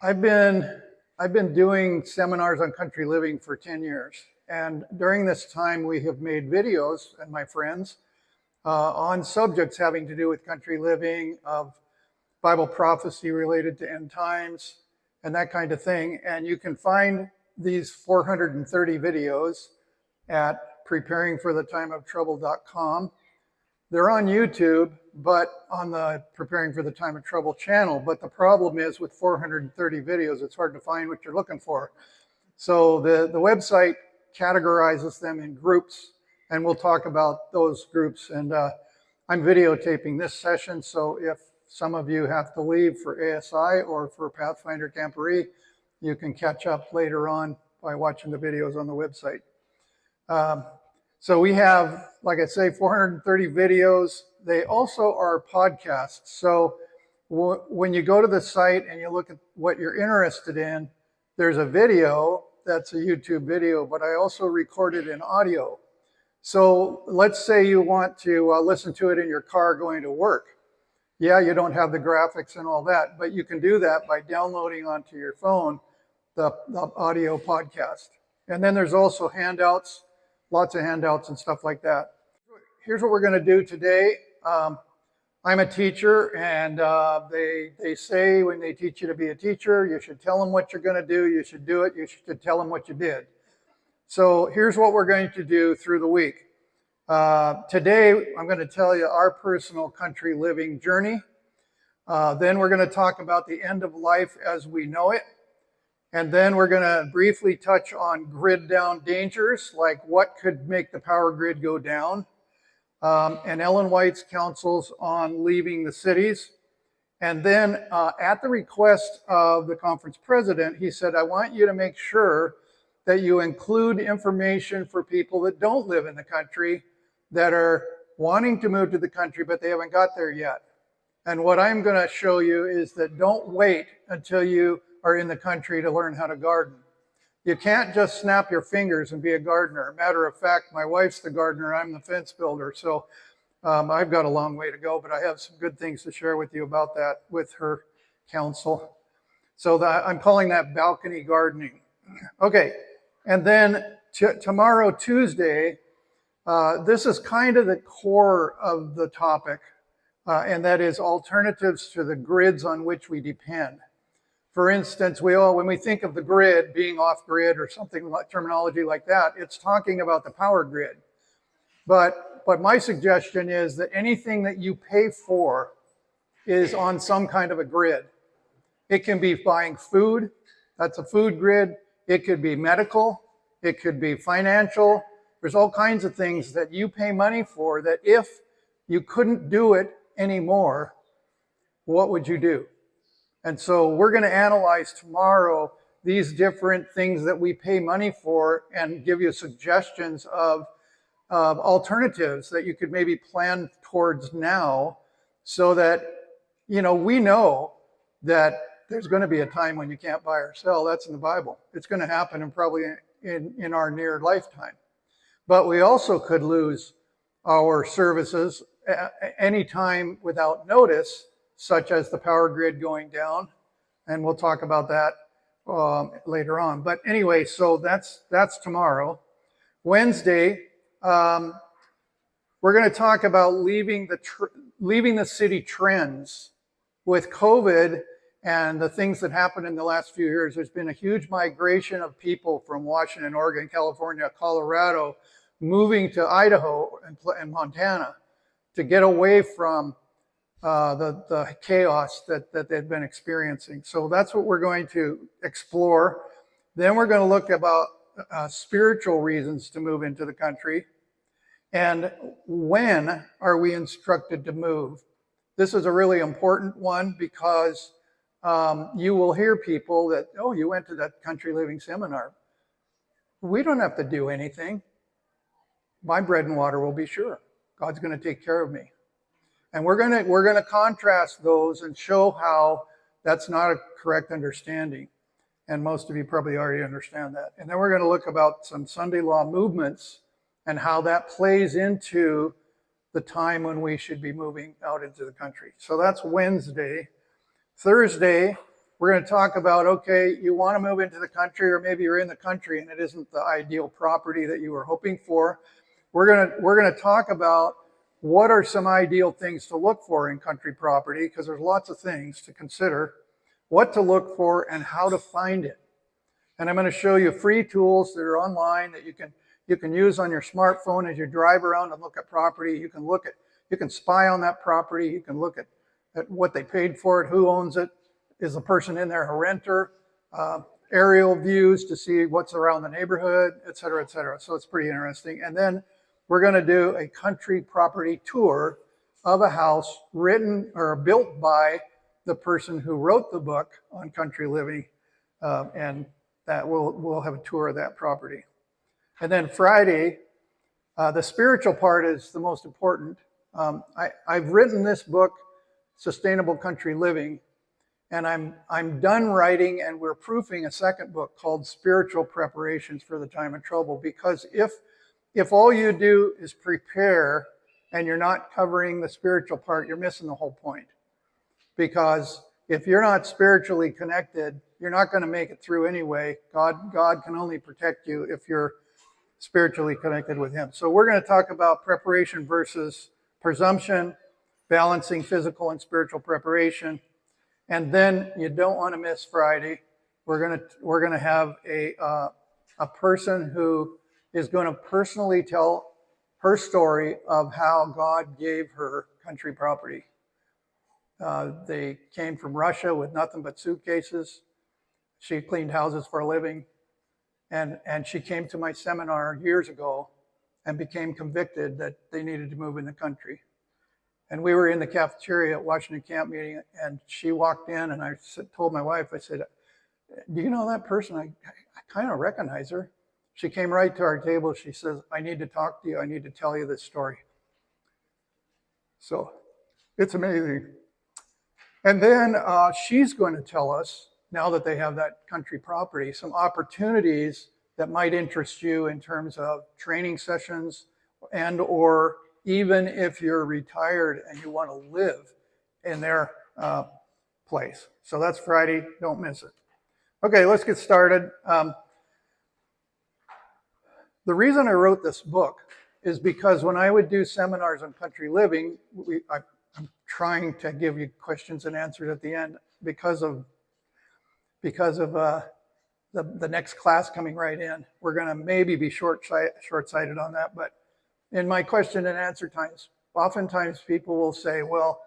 I've been doing seminars on country living for 10 years. And during this time, we have made videos, and my friends, on subjects having to do with country living, of Bible prophecy related to end times, and that kind of thing. And you can find these 430 videos at preparingforthetimeoftrouble.com. They're on YouTube, but on the Preparing for the Time of Trouble channel. But the problem is with 430 videos, it's hard to find what you're looking for. So the website categorizes them in groups, and we'll talk about those groups. And I'm videotaping this session, so if some of you have to leave for ASI or for Pathfinder Camporee, you can catch up later on by watching the videos on the website. So we have, like I say, 430 videos. They also are podcasts. So when you go to the site and you look at what you're interested in, there's a video that's a YouTube video, but I also record it in audio. So let's say you want to listen to it in your car going to work. Yeah, you don't have the graphics and all that, but you can do that by downloading onto your phone the audio podcast. And then there's also handouts, lots of handouts and stuff like that. Here's what we're going to do today. I'm a teacher, and they say when they teach you to be a teacher, you should tell them what you're going to do, you should do it, you should tell them what you did. So here's what we're going to do through the week. Today, I'm going to tell you our personal country living journey. Then we're going to talk about the end of life as we know it. And then we're going to briefly touch on grid down dangers, like what could make the power grid go down, and Ellen White's counsels on leaving the cities. And then at the request of the conference president, he said, I want you to make sure that you include information for people that don't live in the country, that are wanting to move to the country, but they haven't got there yet. And what I'm going to show you is that don't wait until you are in the country to learn how to garden. You can't just snap your fingers and be a gardener. Matter of fact, my wife's the gardener, I'm the fence builder. So I've got a long way to go, but I have some good things to share with you about that with her counsel. So I'm calling that balcony gardening. Okay, and then tomorrow, Tuesday, this is kind of the core of the topic, and that is alternatives to the grids on which we depend. For instance, when we think of the grid being off grid or something like terminology like that, it's talking about the power grid. But my suggestion is that anything that you pay for is on some kind of a grid. It can be buying food, that's a food grid. It could be medical, it could be financial. There's all kinds of things that you pay money for that if you couldn't do it anymore, what would you do? And so we're going to analyze tomorrow these different things that we pay money for and give you suggestions of alternatives that you could maybe plan towards now, so that, we know that there's going to be a time when you can't buy or sell. That's in the Bible. It's going to happen, and probably in our near lifetime. But we also could lose our services anytime without notice, such as the power grid going down, and we'll talk about that later on. But anyway, so that's tomorrow. Wednesday, we're going to talk about leaving the city trends. With COVID and the things that happened in the last few years, there's been a huge migration of people from Washington, Oregon, California, Colorado, moving to Idaho and Montana to get away from the chaos that they've been experiencing. So that's what we're going to explore. Then we're going to look about spiritual reasons to move into the country. And when are we instructed to move? This is a really important one, because you will hear people that, oh, you went to that country living seminar. We don't have to do anything. My bread and water will be sure. God's going to take care of me. And we're going to contrast those and show how that's not a correct understanding. And most of you probably already understand that. And then we're going to look about some Sunday law movements and how that plays into the time when we should be moving out into the country. So that's Wednesday. Thursday, We're going to talk about, okay, you want to move into the country, or maybe you're in the country and it isn't the ideal property that you were hoping for. We're going to talk about what are some ideal things to look for in country property, because there's lots of things to consider, what to look for and how to find it. And I'm going to show you free tools that are online that you can use on your smartphone as you drive around and look at property. You can spy on that property. You can look at what they paid for it, who owns it, is the person in there a renter, aerial views to see what's around the neighborhood, et cetera, et cetera. So it's pretty interesting. And then we're going to do a country property tour of a house written or built by the person who wrote the book on country living, and that we'll have a tour of that property. And then Friday, the spiritual part is the most important. I've written this book, Sustainable Country Living, and I'm done writing, and we're proofing a second book called Spiritual Preparations for the Time of Trouble, because if all you do is prepare and you're not covering the spiritual part, you're missing the whole point. Because if you're not spiritually connected, you're not going to make it through anyway. God can only protect you if you're spiritually connected with him. So we're going to talk about preparation versus presumption, balancing physical and spiritual preparation. And then you don't want to miss Friday. We're going to have a person who is going to personally tell her story of how God gave her country property. They came from Russia with nothing but suitcases. She cleaned houses for a living. And she came to my seminar years ago and became convicted that they needed to move in the country. And we were in the cafeteria at Washington Camp Meeting, and she walked in, and I told my wife, I said, do you know that person? I kind of recognize her. She came right to our table. She says, I need to talk to you. I need to tell you this story. So it's amazing. And then she's going to tell us, now that they have that country property, some opportunities that might interest you in terms of training sessions, and or even if you're retired and you want to live in their place. So that's Friday. Don't miss it. Okay, let's get started. The reason I wrote this book is because when I would do seminars on country living, I'm trying to give you questions and answers at the end because of the next class coming right in. We're going to maybe be short-sighted on that, but in my question and answer times, oftentimes people will say, well,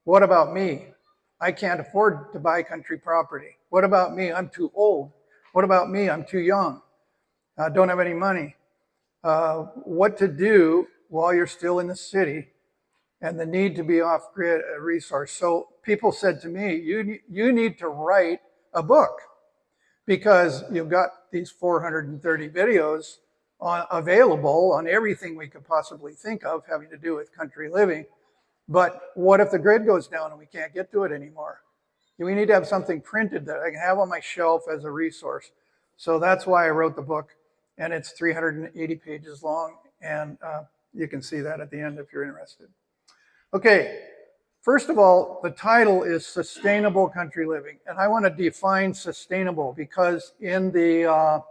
what about me? I can't afford to buy country property. What about me? I'm too old. What about me? I'm too young. Don't have any money. What to do while you're still in the city, and the need to be off-grid resource. So people said to me, you need to write a book, because you've got these 430 videos available on everything we could possibly think of having to do with country living. But what if the grid goes down and we can't get to it anymore? We need to have something printed that I can have on my shelf as a resource. So that's why I wrote the book, and it's 380 pages long, and you can see that at the end if you're interested. Okay, first of all, the title is Sustainable Country Living, and I want to define sustainable, because in the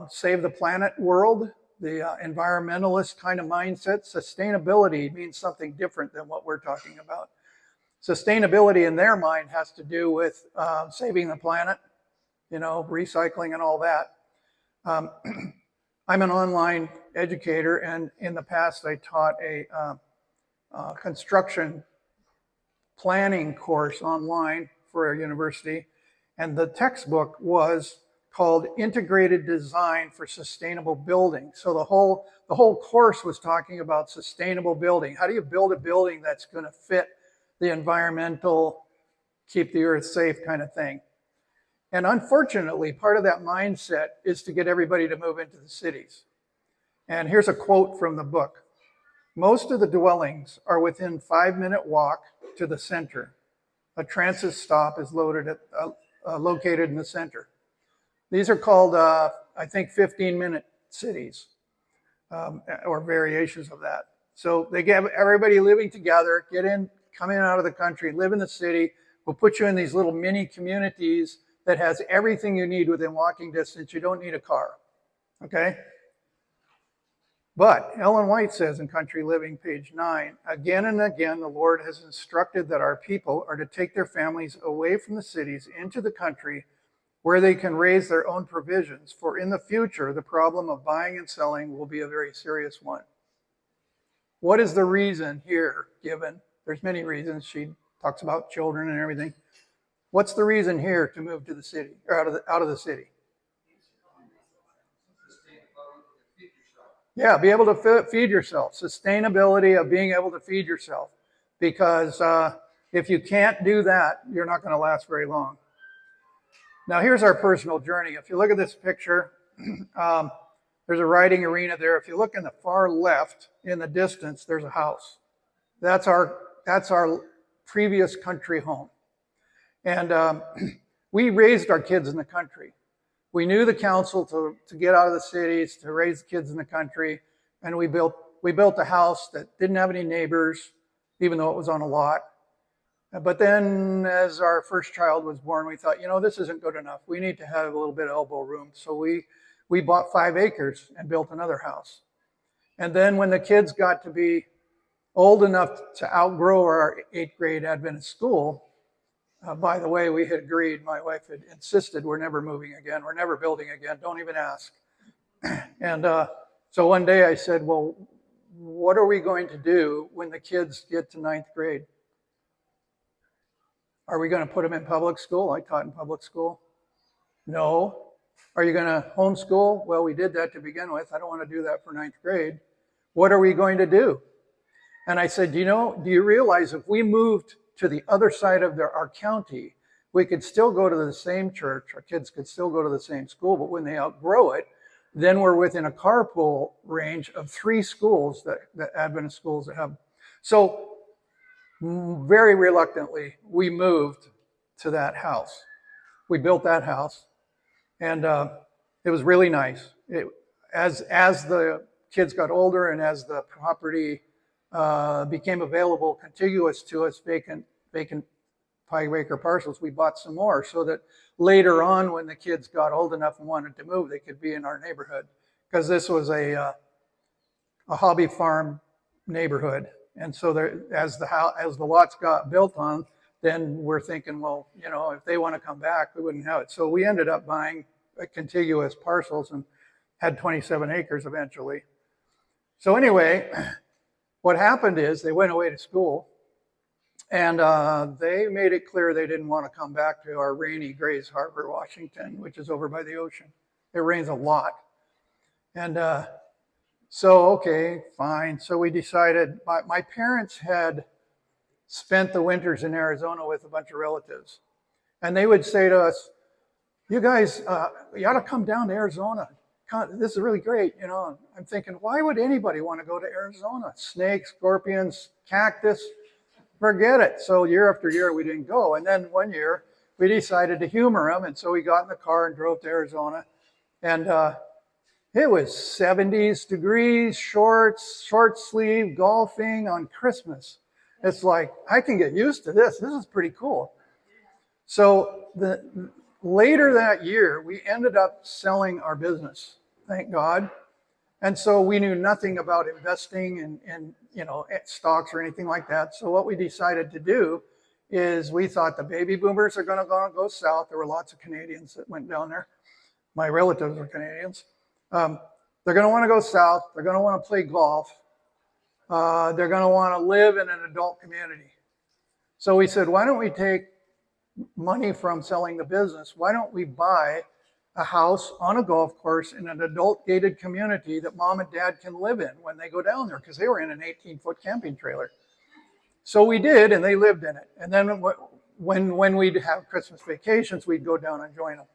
Save the Planet world, the environmentalist kind of mindset, sustainability means something different than what we're talking about. Sustainability in their mind has to do with saving the planet, recycling and all that. I'm an online educator, and in the past I taught a construction planning course online for a university, and the textbook was called Integrated Design for Sustainable Building. So the whole course was talking about sustainable building. How do you build a building that's going to fit the environmental, keep the earth safe kind of thing? And unfortunately, part of that mindset is to get everybody to move into the cities. And here's a quote from the book. Most of the dwellings are within 5-minute walk to the center. A transit stop is located in the center. These are called, I think, 15-minute cities, or variations of that. So they get everybody living together, come in out of the country, live in the city, We'll put you in these little mini communities that has everything you need within walking distance. You don't need a car, okay? But Ellen White says in Country Living, page 9, again and again, the Lord has instructed that our people are to take their families away from the cities into the country where they can raise their own provisions. For in the future, the problem of buying and selling will be a very serious one. What is the reason here given? There's many reasons. She talks about children and everything. What's the reason here to move to the city, or out of the city? Yeah, be able to feed yourself. Sustainability of being able to feed yourself. Because if you can't do that, you're not going to last very long. Now, here's our personal journey. If you look at this picture, there's a riding arena there. If you look in the far left, in the distance, there's a house. That's our previous country home. And we raised our kids in the country. We knew the council to get out of the cities, to raise kids in the country, and we built a house that didn't have any neighbors, even though it was on a lot. But then as our first child was born, we thought, this isn't good enough. We need to have a little bit of elbow room. So we bought 5 acres and built another house. And then when the kids got to be old enough to outgrow our 8th grade Adventist school, by the way, we had agreed, my wife had insisted, we're never moving again, we're never building again, don't even ask. And so one day I said, well, what are we going to do when the kids get to 9th grade? Are we going to put them in public school? I taught in public school. No. Are you going to homeschool? Well, we did that to begin with. I don't want to do that for 9th grade. What are we going to do? And I said, do you realize if we moved to the other side of our county, we could still go to the same church, our kids could still go to the same school, but when they outgrow it, then we're within a carpool range of 3 schools, that Adventist schools that have. So very reluctantly, we moved to that house. We built that house, and it was really nice. As the kids got older and as the property became available contiguous to us, vacant 5-acre parcels, we bought some more so that later on when the kids got old enough and wanted to move, they could be in our neighborhood, because this was a hobby farm neighborhood. And so as the lots got built on, then we're thinking, well, if they want to come back, we wouldn't have it. So we ended up buying contiguous parcels and had 27 acres eventually. So anyway, what happened is they went away to school, and they made it clear they didn't want to come back to our rainy Grays Harbor, Washington, which is over by the ocean. It rains a lot. And so, okay, fine. So we decided, my parents had spent the winters in Arizona with a bunch of relatives. And they would say to us, you guys, you ought to come down to Arizona. This is really great, I'm thinking, why would anybody want to go to Arizona? Snakes, scorpions, cactus, forget it. So year after year, we didn't go. And then one year, we decided to humor them. And so we got in the car and drove to Arizona. And it was 70s degrees, shorts, short sleeve, golfing on Christmas. It's like, I can get used to this. This is pretty cool. So later that year, we ended up selling our business, thank God. And so we knew nothing about investing in stocks or anything like that. So what we decided to do is we thought the baby boomers are going to go south. There were lots of Canadians that went down there. My relatives were Canadians. They're going to want to go south. They're going to want to play golf. They're going to want to live in an adult community. So we said, why don't we take money from selling the business? Why don't we buy a house on a golf course in an adult gated community that mom and dad can live in when they go down there? Because they were in an 18-foot camping trailer. So we did, and they lived in it. And then when we'd have Christmas vacations, we'd go down and join them.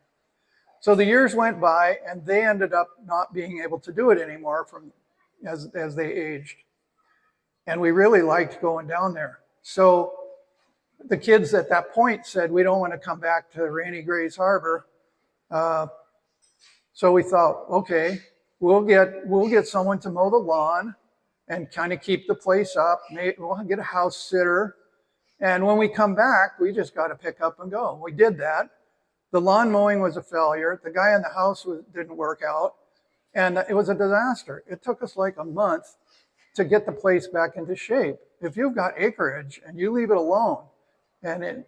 So the years went by, and they ended up not being able to do it anymore as they aged. And we really liked going down there. So the kids at that point said, we don't want to come back to rainy Grays Harbor. So we thought, okay, we'll get someone to mow the lawn and kind of keep the place up. Maybe we'll get a house sitter, And when we come back, we just got to pick up and go. We did that. The lawn mowing was a failure. The guy in the house didn't work out. And it was a disaster. It took us like a month to get the place back into shape. If you've got acreage and you leave it alone, and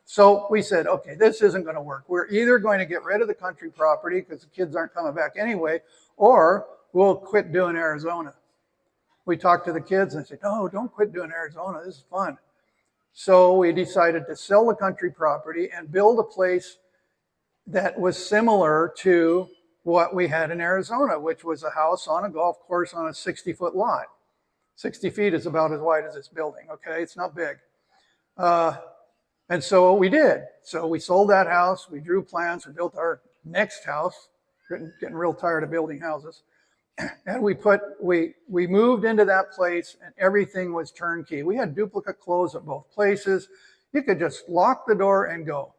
so we said, okay, this isn't going to work. We're either going to get rid of the country property because the kids aren't coming back anyway, or we'll quit doing Arizona. We talked to the kids and said, no, don't quit doing Arizona. This is fun. So we decided to sell the country property and build a place that was similar to what we had in Arizona, which was a house on a golf course on a 60-foot lot. 60 feet is about as wide as this building, okay? It's not big. And so we did. So we sold that house. We drew plans. We built our next house. Getting real tired of building houses. And we moved into that place, and everything was turnkey. We had duplicate clothes at both places. You could just lock the door and go.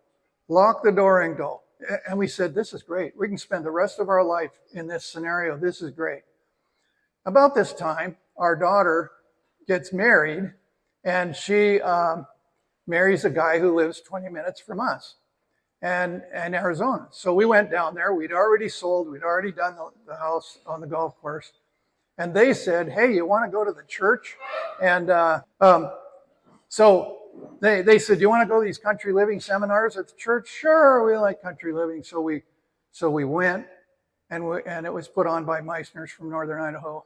Lock the door and go. And we said, this is great. We can spend the rest of our life in this scenario. This is great. About this time, our daughter gets married, and she marries a guy who lives 20 minutes from us and Arizona. So we went down there. We'd already sold. We'd already done the house on the golf course. And they said, hey, you want to go to the church? And so they said, you want to go to these country living seminars at the church? Sure, we like country living. So we went, and it was put on by Meissners from Northern Idaho,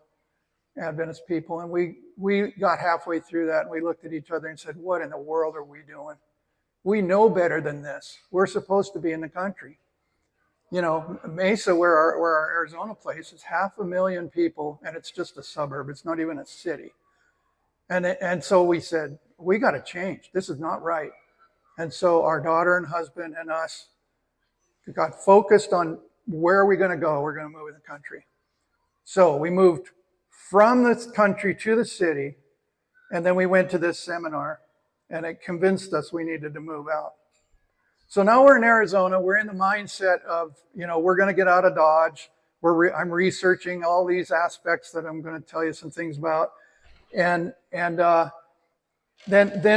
Adventist people. And we got halfway through that, and we looked at each other and said, what in the world are we doing? We know better than this. We're supposed to be in the country. You know, Mesa, where our Arizona place is, 500,000 people, and it's just a suburb. It's not even a city. And so we said, we got to change. This is not right. And so our daughter and husband and us got focused on where are we going to go? We're going to move in the country. So we moved from the country to the city, and then we went to this seminar, and it convinced us we needed to move out. So now we're in Arizona. We're in the mindset of, we're going to get out of Dodge. I'm researching all these aspects that I'm going to tell you some things about. And then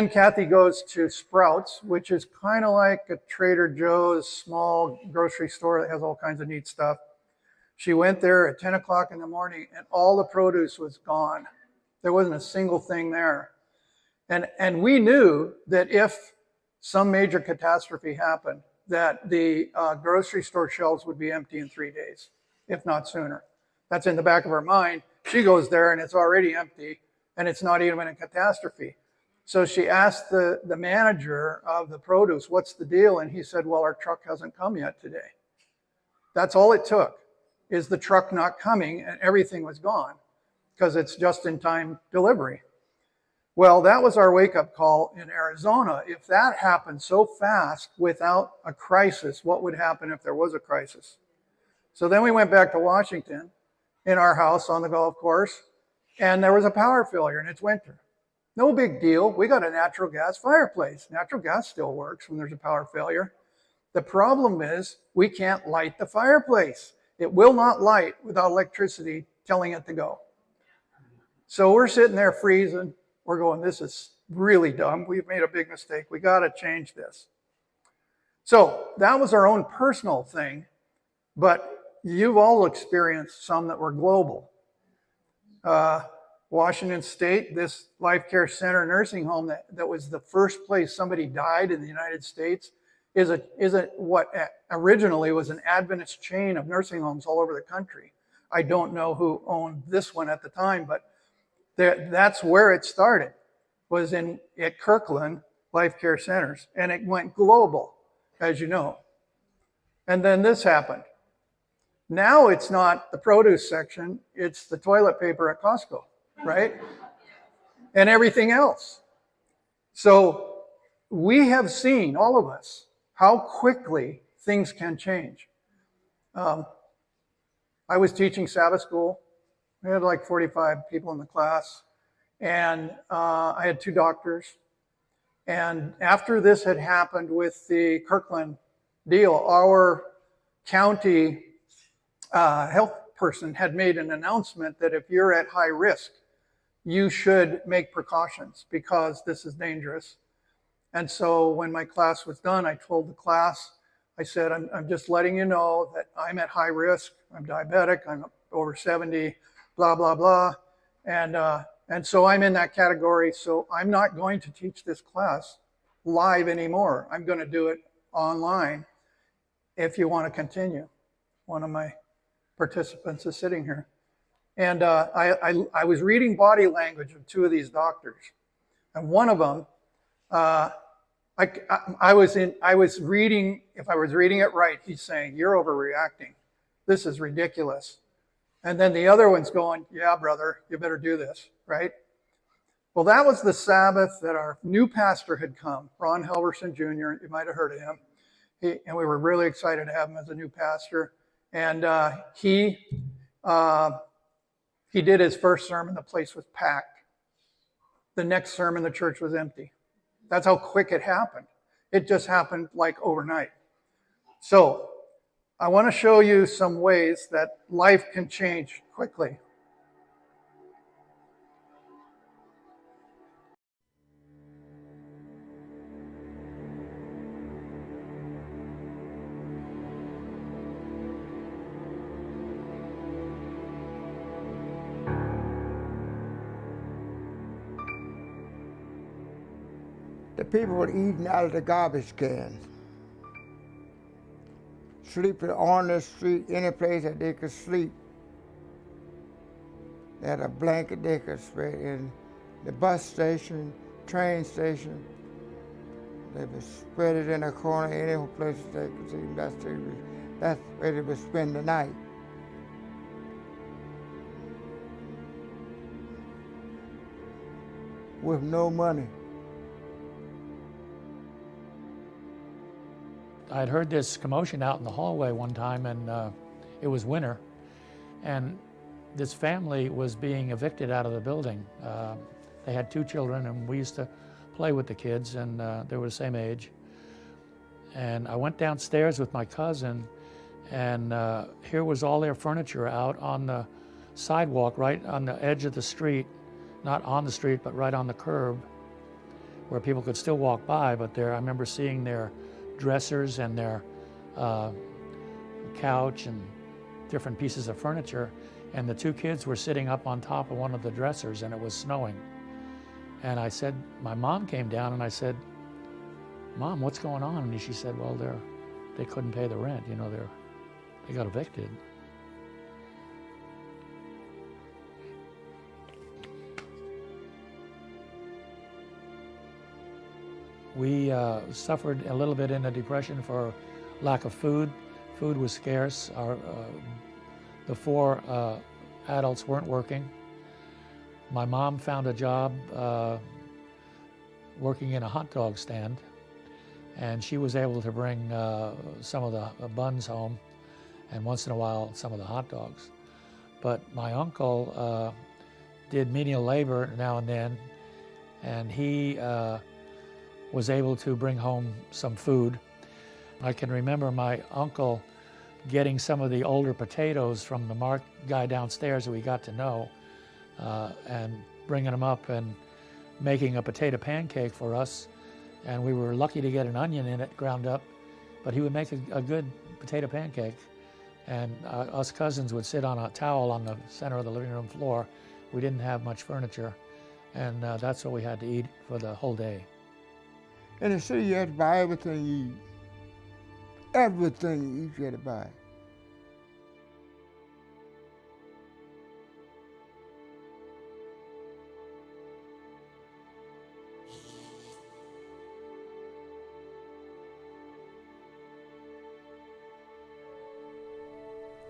Kathy goes to Sprouts, which is kind of like a Trader Joe's small grocery store that has all kinds of neat stuff. She went there at 10 o'clock in the morning, and all the produce was gone. There wasn't a single thing there. And we knew that if some major catastrophe happened, that the grocery store shelves would be empty in 3 days, if not sooner. That's in the back of her mind. She goes there, and it's already empty, and it's not even a catastrophe. So she asked the manager of the produce, what's the deal? And he said, well, our truck hasn't come yet today. That's all it took, is the truck not coming, and everything was gone, because it's just-in-time delivery. Well, that was our wake-up call in Arizona. If that happened so fast without a crisis, what would happen if there was a crisis? So then we went back to Washington in our house on the golf course, and there was a power failure, and it's winter. No big deal. We got a natural gas fireplace. Natural gas still works when there's a power failure. The problem is we can't light the fireplace. It will not light without electricity telling it to go. So we're sitting there freezing. We're going, this is really dumb. We've made a big mistake. We got to change this. So that was our own personal thing, but you've all experienced some that were global. Washington State, this Life Care Center nursing home that was the first place somebody died in the United States is what originally was an Adventist chain of nursing homes all over the country. I don't know who owned this one at the time, but that's where it started, was at Kirkland Life Care Centers, and it went global, as you know. And then this happened. Now it's not the produce section, it's the toilet paper at Costco, right? And everything else. So we have seen, all of us, how quickly things can change. I was teaching Sabbath school. We had like 45 people in the class, and I had 2 doctors. And after this had happened with the Kirkland deal, our county health person had made an announcement that if you're at high risk, you should make precautions because this is dangerous. And so when my class was done, I told the class, I said, I'm just letting you know that I'm at high risk. I'm diabetic. I'm over 70, blah, blah, blah. And so I'm in that category. So I'm not going to teach this class live anymore. I'm going to do it online if you want to continue. One of my participants is sitting here. And I was reading body language of two of these doctors. And one of them, I was reading, if I was reading it right, he's saying, you're overreacting. This is ridiculous. And then the other one's going, yeah, brother, you better do this, right? Well, that was the Sabbath that our new pastor had come, Ron Helverson Jr. You might have heard of him. And we were really excited to have him as a new pastor. And he did his first sermon, the place was packed. The next sermon, the church was empty. That's how quick it happened. It just happened like overnight. So I want to show you some ways that life can change quickly. The people were eating out of the garbage can, sleeping on the street, any place that they could sleep. They had a blanket they could spread in the bus station, train station. They would spread it in a corner, any place they could see. That's where they would spend the night. With no money. I'd heard this commotion out in the hallway one time, and it was winter, and this family was being evicted out of the building. They had 2 children, and we used to play with the kids, and they were the same age. And I went downstairs with my cousin, and here was all their furniture out on the sidewalk, right on the edge of the street, not on the street, but right on the curb, where people could still walk by. But there, I remember seeing their dressers and their couch and different pieces of furniture, and the 2 kids were sitting up on top of one of the dressers, and it was snowing. And I said, my mom came down, and I said, Mom, what's going on? And she said, well, they couldn't pay the rent, you know, they got evicted. We suffered a little bit in the Depression for lack of food. Food was scarce. The 4 adults weren't working. My mom found a job working in a hot dog stand, and she was able to bring some of the buns home, and once in a while some of the hot dogs. But my uncle did menial labor now and then, and he was able to bring home some food. I can remember my uncle getting some of the older potatoes from the Mark guy downstairs that we got to know, and bringing them up and making a potato pancake for us. And we were lucky to get an onion in it ground up, but he would make a good potato pancake. And us cousins would sit on a towel on the center of the living room floor. We didn't have much furniture, and that's what we had to eat for the whole day. In the city, you had to buy everything you eat. Everything you eat, you had to buy.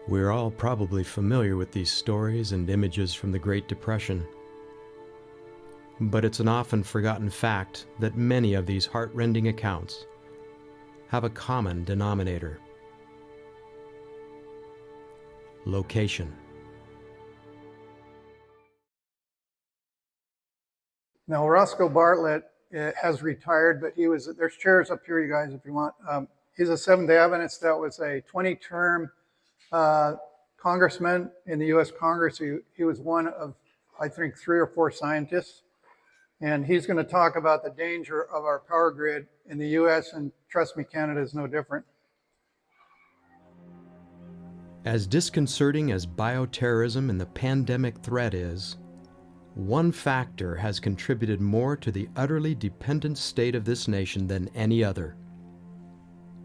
We're all probably familiar with these stories and images from the Great Depression. But it's an often forgotten fact that many of these heart-rending accounts have a common denominator: location. Now, Roscoe Bartlett has retired, but there's chairs up here, you guys, if you want. He's a Seventh-day Adventist that was a 20-term congressman in the U.S. Congress. He was one of, I think, 3 or 4 scientists. And he's going to talk about the danger of our power grid in the US, and trust me, Canada is no different. As disconcerting as bioterrorism and the pandemic threat is, one factor has contributed more to the utterly dependent state of this nation than any other: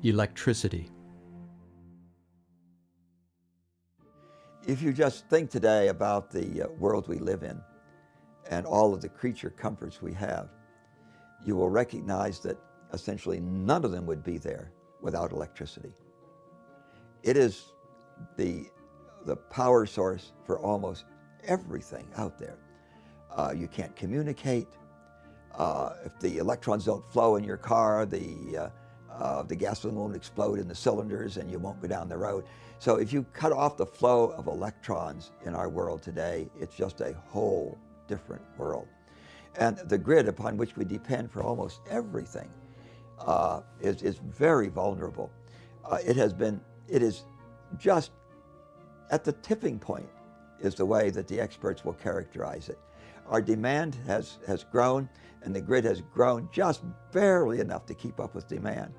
electricity. If you just think today about the world we live in and all of the creature comforts we have, you will recognize that essentially none of them would be there without electricity. It is the power source for almost everything out there. You can't communicate. If the electrons don't flow in your car, the gasoline won't explode in the cylinders and you won't go down the road. So if you cut off the flow of electrons in our world today, it's just a whole different world. And the grid upon which we depend for almost everything is very vulnerable. It is just at the tipping point is the way that the experts will characterize it. Our demand has grown, and the grid has grown just barely enough to keep up with demand.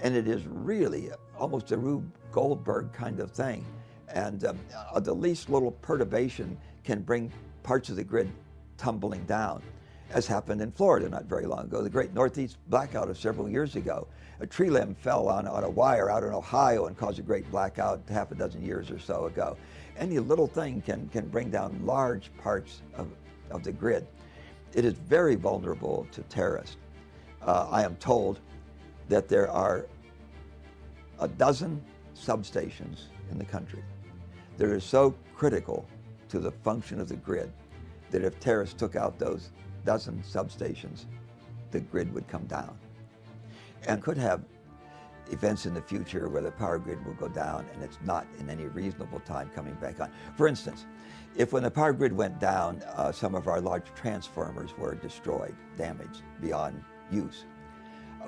And it is really almost a Rube Goldberg kind of thing. And the least little perturbation can bring parts of the grid tumbling down, as happened in Florida not very long ago. The great Northeast blackout of several years ago. A tree limb fell on a wire out in Ohio and caused a great blackout half a dozen years or so ago. Any little thing can bring down large parts of the grid. It is very vulnerable to terrorists. I am told that there are a dozen substations in the country that are so critical to the function of the grid that if terrorists took out those dozen substations, the grid would come down. And could have events in the future where the power grid will go down and it's not in any reasonable time coming back on. For instance, if when the power grid went down, some of our large transformers were destroyed, damaged beyond use.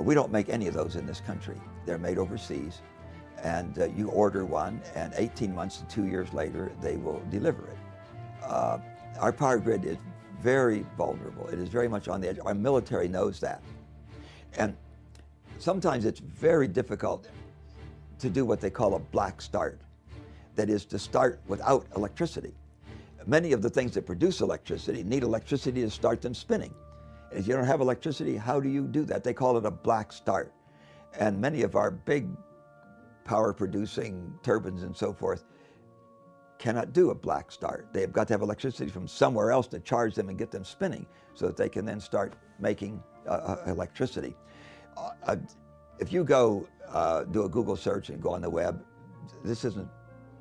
We don't make any of those in this country. They're made overseas, and you order one, and 18 months to 2 years later, they will deliver it. Our power grid is very vulnerable. It is very much on the edge. Our military knows that. And sometimes it's very difficult to do what they call a black start. That is, to start without electricity. Many of the things that produce electricity need electricity to start them spinning. And if you don't have electricity, how do you do that? They call it a black start. And many of our big power producing turbines and so forth cannot do a black start. They've got to have electricity from somewhere else to charge them and get them spinning so that they can then start making electricity. If you go do a Google search and go on the web, this isn't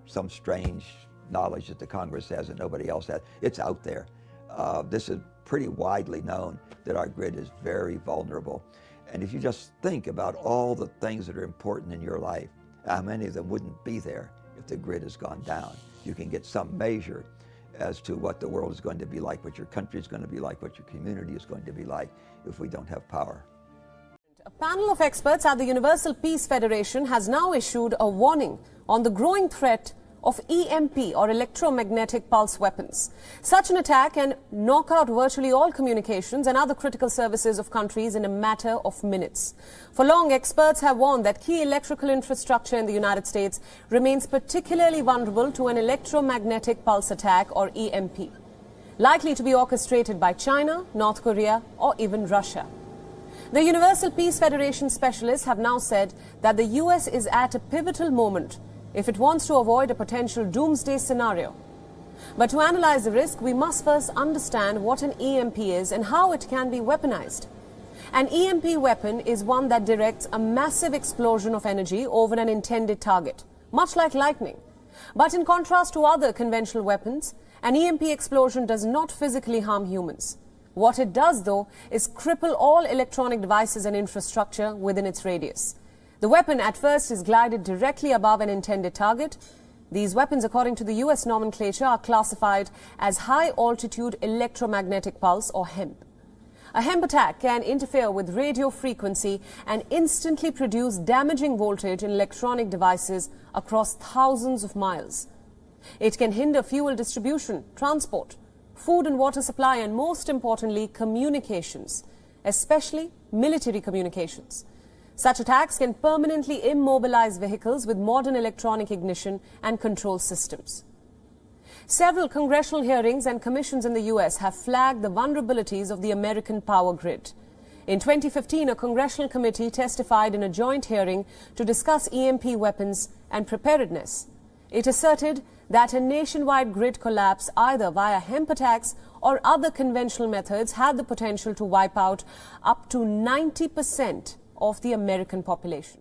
some strange knowledge that the Congress has and nobody else has. It's out there. This is pretty widely known that our grid is very vulnerable. And if you just think about all the things that are important in your life, how many of them wouldn't be there if the grid has gone down? You can get some measure as to what the world is going to be like, what your country is going to be like, what your community is going to be like if we don't have power. A panel of experts at the Universal Peace Federation has now issued a warning on the growing threat of EMP or electromagnetic pulse weapons. Such an attack can knock out virtually all communications and other critical services of countries in a matter of minutes. For long, experts have warned that key electrical infrastructure in the United States remains particularly vulnerable to an electromagnetic pulse attack or EMP, likely to be orchestrated by China, North Korea, or even Russia. The Universal Peace Federation specialists have now said that the US is at a pivotal moment if it wants to avoid a potential doomsday scenario. But to analyze the risk, we must first understand what an EMP is and how it can be weaponized. An EMP weapon is one that directs a massive explosion of energy over an intended target, much like lightning. But in contrast to other conventional weapons, an EMP explosion does not physically harm humans. What it does, though, is cripple all electronic devices and infrastructure within its radius. The weapon at first is glided directly above an intended target. These weapons, according to the US nomenclature, are classified as high-altitude electromagnetic pulse or HEMP. A HEMP attack can interfere with radio frequency and instantly produce damaging voltage in electronic devices across thousands of miles. It can hinder fuel distribution, transport, food and water supply, and most importantly, communications, especially military communications. Such attacks can permanently immobilize vehicles with modern electronic ignition and control systems. Several congressional hearings and commissions in the U.S. have flagged the vulnerabilities of the American power grid. In 2015, a congressional committee testified in a joint hearing to discuss EMP weapons and preparedness. It asserted that a nationwide grid collapse, either via hemp attacks or other conventional methods, had the potential to wipe out up to 90% of the American population.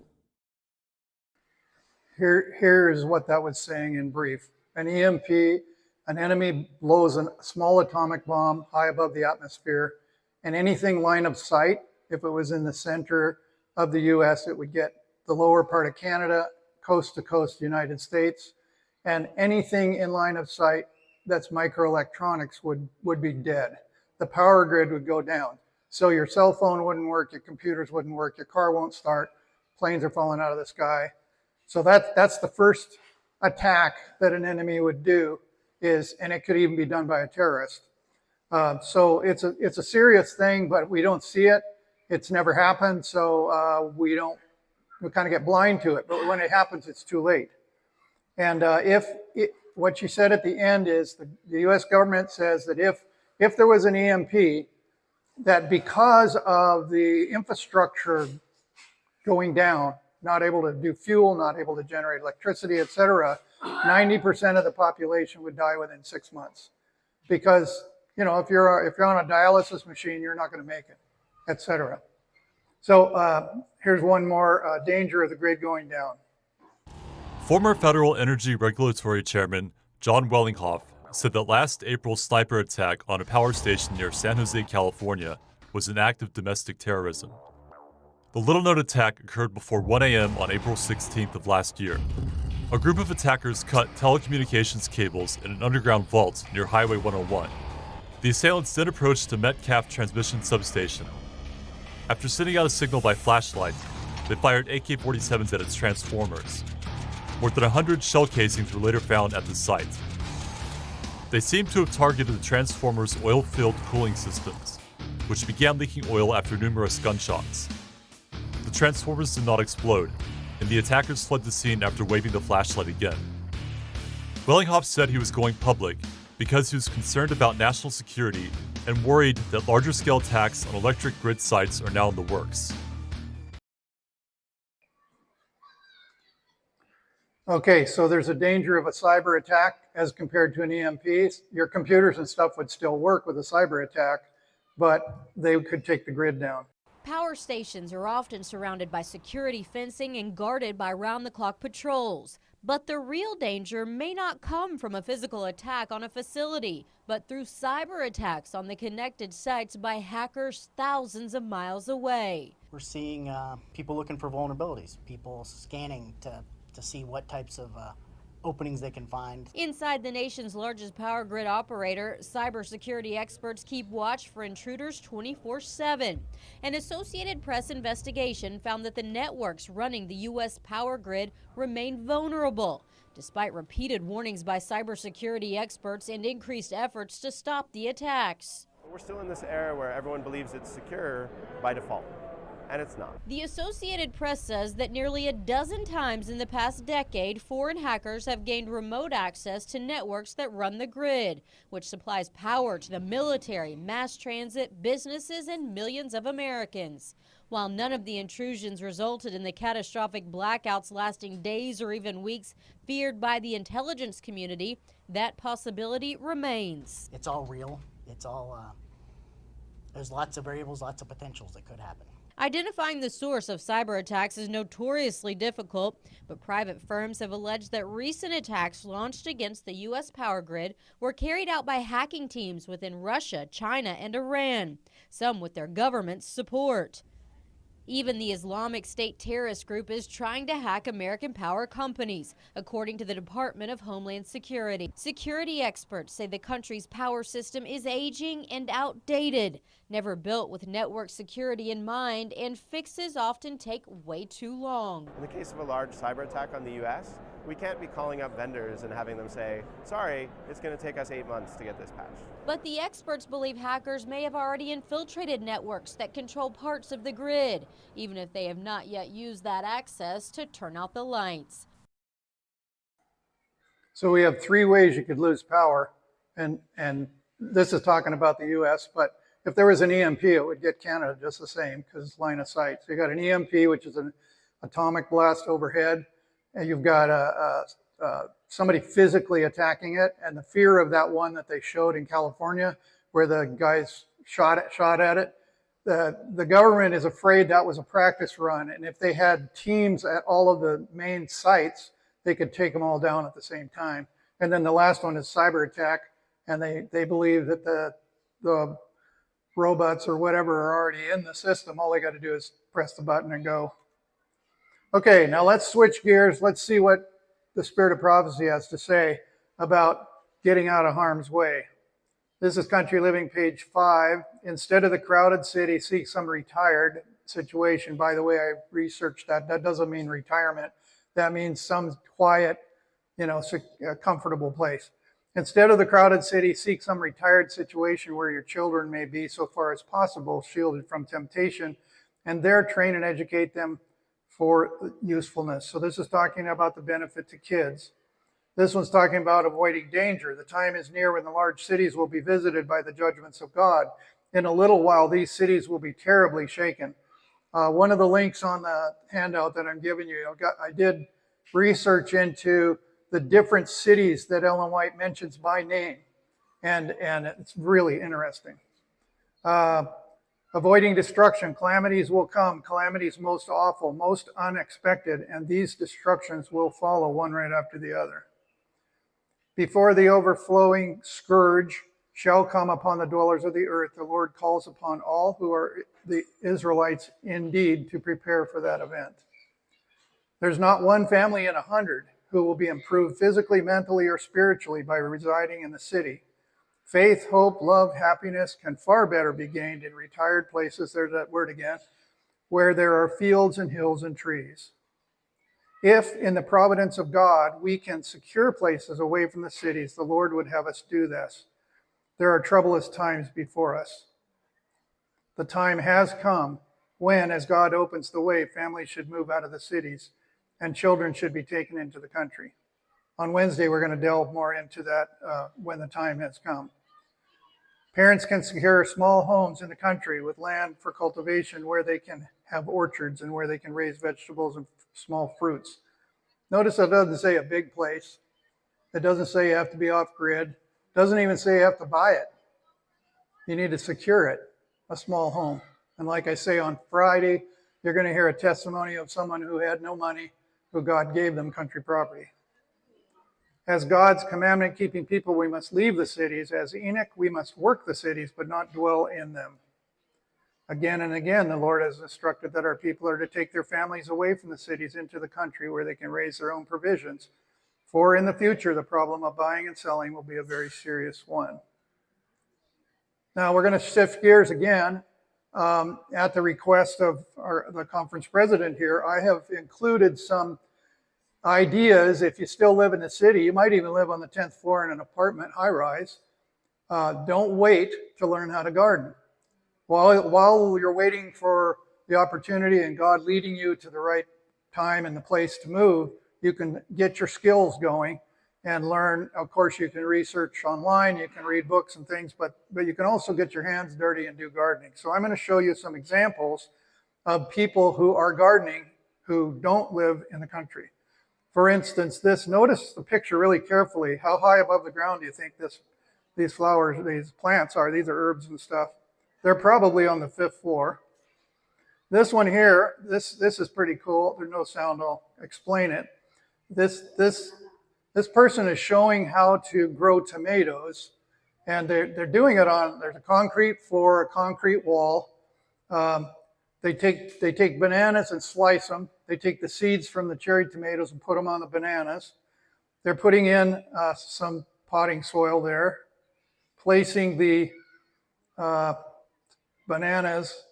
Here is what that was saying in brief. An EMP, an enemy blows a small atomic bomb high above the atmosphere, and anything line of sight, if it was in the center of the US, it would get the lower part of Canada, coast to coast United States, and anything in line of sight that's microelectronics would be dead. The power grid would go down. So your cell phone wouldn't work, your computers wouldn't work, your car won't start, planes are falling out of the sky. So that's the first attack that an enemy would do, and it could even be done by a terrorist. So it's a serious thing, but we don't see it. It's never happened, so we kind of get blind to it. But when it happens, it's too late. And what you said at the end is the U.S. government says that if there was an EMP, that because of the infrastructure going down, not able to do fuel, not able to generate electricity, et cetera, 90% of the population would die within 6 months. Because, you know, if you're on a dialysis machine, you're not going to make it, et cetera. So here's one more danger of the grid going down. Former Federal Energy Regulatory Chairman John Wellinghoff said that last April's sniper attack on a power station near San Jose, California, was an act of domestic terrorism. The little-known attack occurred before 1 a.m. on April 16th of last year. A group of attackers cut telecommunications cables in an underground vault near Highway 101. The assailants then approached a Metcalf transmission substation. After sending out a signal by flashlight, they fired AK-47s at its transformers. More than 100 shell casings were later found at the site. They seem to have targeted the transformers' oil-filled cooling systems, which began leaking oil after numerous gunshots. The transformers did not explode, and the attackers fled the scene after waving the flashlight again. Wellinghoff said he was going public because he was concerned about national security and worried that larger-scale attacks on electric grid sites are now in the works. Okay, so there's a danger of a cyber attack as compared to an EMP. Your computers and stuff would still work with a cyber attack, but they could take the grid down. Power stations are often surrounded by security fencing and guarded by round-the-clock patrols. But the real danger may not come from a physical attack on a facility, but through cyber attacks on the connected sites by hackers thousands of miles away. We're seeing people looking for vulnerabilities, people scanning to see what types of openings they can find. Inside the nation's largest power grid operator, cybersecurity experts keep watch for intruders 24/7. An Associated Press investigation found that the networks running the U.S. power grid remain vulnerable, despite repeated warnings by cybersecurity experts and increased efforts to stop the attacks. We're still in this era where everyone believes it's secure by default. And it's not. The Associated Press says that nearly a dozen times in the past decade, foreign hackers have gained remote access to networks that run the grid, which supplies power to the military, mass transit, businesses, and millions of Americans. While none of the intrusions resulted in the catastrophic blackouts lasting days or even weeks feared by the intelligence community, that possibility remains. It's all real. It's all, there's lots of variables, lots of potentials that could happen. Identifying the source of cyber attacks is notoriously difficult, but private firms have alleged that recent attacks launched against the U.S. power grid were carried out by hacking teams within Russia, China, and Iran, some with their government's support. Even the Islamic State terrorist group is trying to hack American power companies, according to the Department of Homeland Security. Security experts say the country's power system is aging and outdated. Never built with network security in mind, and fixes often take way too long. In the case of a large cyber attack on the US, we can't be calling up vendors and having them say, sorry, it's going to take us 8 months to get this patched. But the experts believe hackers may have already infiltrated networks that control parts of the grid, even if they have not yet used that access to turn out the lights. So we have 3 ways you could lose power, and this is talking about the US, but if there was an EMP, it would get Canada just the same because it's line of sight. So you got an EMP, which is an atomic blast overhead, and you've got somebody physically attacking it, and the fear of that one that they showed in California where the guys shot at it, the government is afraid that was a practice run, and if they had teams at all of the main sites, they could take them all down at the same time. And then the last one is cyber attack, and they believe that the robots or whatever are already in the system. All they got to do is press the button and go. Okay, now let's switch gears. Let's see what the Spirit of Prophecy has to say about getting out of harm's way. This is Country Living, page 5. Instead of the crowded city, seek some retired situation. By the way, I researched that. That doesn't mean retirement. That means some quiet, comfortable place. Instead of the crowded city, seek some retired situation where your children may be, so far as possible, shielded from temptation, and there train and educate them for usefulness. So this is talking about the benefit to kids. This one's talking about avoiding danger. The time is near when the large cities will be visited by the judgments of God. In a little while, these cities will be terribly shaken. One of the links on the handout that I'm giving you, I did research into the different cities that Ellen White mentions by name, and it's really interesting. Avoiding destruction, calamities will come, calamities most awful, most unexpected, and these destructions will follow one right after the other. Before the overflowing scourge shall come upon the dwellers of the earth, the Lord calls upon all who are the Israelites indeed to prepare for that event. There's not one family in 100 who will be improved physically, mentally, or spiritually by residing in the city. Faith, hope, love, happiness can far better be gained in retired places, there's that word again, where there are fields and hills and trees. If, in the providence of God, we can secure places away from the cities, the Lord would have us do this. There are troublous times before us. The time has come when, as God opens the way, families should move out of the cities and children should be taken into the country. On Wednesday, we're going to delve more into that when the time has come. Parents can secure small homes in the country with land for cultivation where they can have orchards and where they can raise vegetables and small fruits. Notice it doesn't say a big place. It doesn't say you have to be off-grid. It doesn't even say you have to buy it. You need to secure it, a small home. And like I say, on Friday, you're going to hear a testimony of someone who had no money, who God gave them country property. As God's commandment-keeping people, we must leave the cities. As Enoch, we must work the cities, but not dwell in them. Again and again, the Lord has instructed that our people are to take their families away from the cities into the country where they can raise their own provisions. For in the future, the problem of buying and selling will be a very serious one. Now, we're going to shift gears again. At the request of the conference president here, I have included some ideas. If you still live in the city, you might even live on the 10th floor in an apartment high-rise. Don't wait to learn how to garden. While you're waiting for the opportunity and God leading you to the right time and the place to move, you can get your skills going and learn. Of course, you can research online, you can read books and things, but you can also get your hands dirty and do gardening. So I'm going to show you some examples of people who are gardening who don't live in the country. For instance, notice the picture really carefully. How high above the ground do you think these flowers, these plants are? These are herbs and stuff. They're probably on the 5th floor. This one here, this is pretty cool. There's no sound, I'll explain it. This person is showing how to grow tomatoes, and they're doing it on, there's a concrete floor, a concrete wall. They take bananas and slice them. They take the seeds from the cherry tomatoes and put them on the bananas. They're putting in some potting soil there, placing the bananas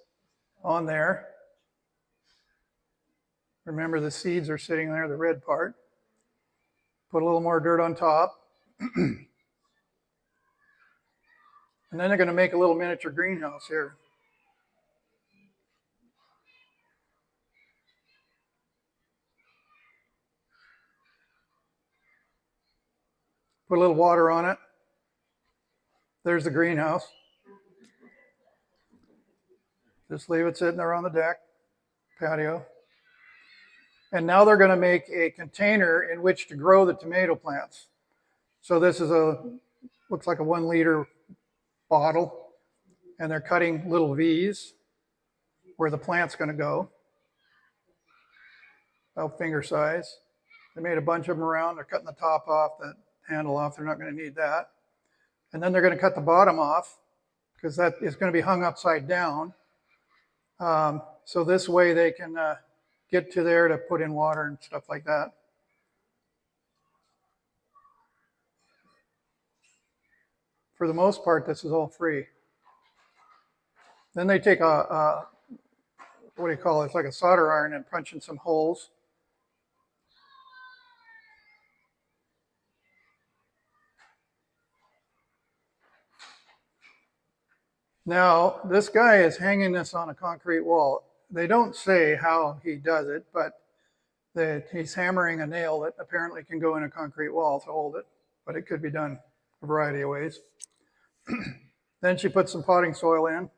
on there. Remember, the seeds are sitting there, the red part. Put a little more dirt on top. And then they're going to make a little miniature greenhouse here. Put a little water on it. There's the greenhouse. Just leave it sitting there on the deck, patio. And now they're going to make a container in which to grow the tomato plants. So this is looks like a 1 liter bottle, and they're cutting little V's where the plant's going to go, about finger size. They made a bunch of them around. They're cutting the top off, that handle off. They're not going to need that. And then they're going to cut the bottom off because that is going to be hung upside down. So this way they can get to there to put in water and stuff like that. For the most part, this is all free. Then they take what do you call it? It's like a solder iron and punch in some holes. Now, this guy is hanging this on a concrete wall. They don't say how he does it, but he's hammering a nail that apparently can go in a concrete wall to hold it, but it could be done a variety of ways. Then she puts some potting soil in.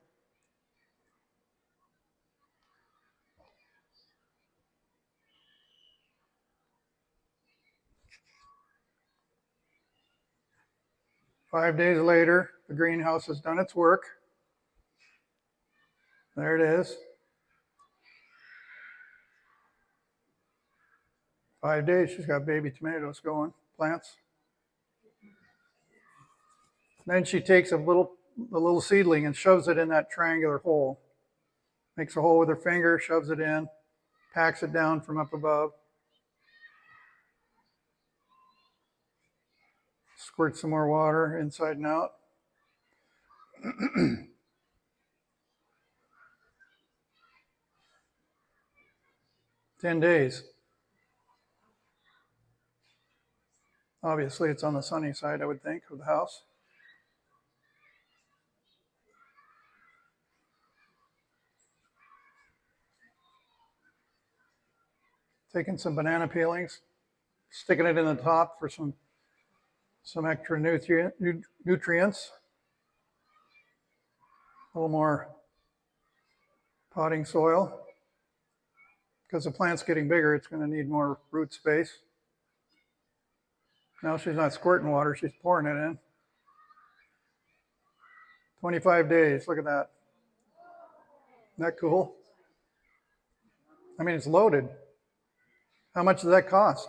Five days later, the greenhouse has done its work. There it is. 5 days, she's got baby tomatoes going, plants. Then she takes a little seedling and shoves it in that triangular hole. Makes a hole with her finger, shoves it in, packs it down from up above. Squirt some more water inside and out. 10 days. Obviously, it's on the sunny side, I would think, of the house. Taking some banana peelings, sticking it in the top for some extra nutrients. A little more potting soil. Because the plant's getting bigger, it's going to need more root space. Now she's not squirting water, she's pouring it in. 25 days, look at that. Isn't that cool? I mean, it's loaded. How much does that cost?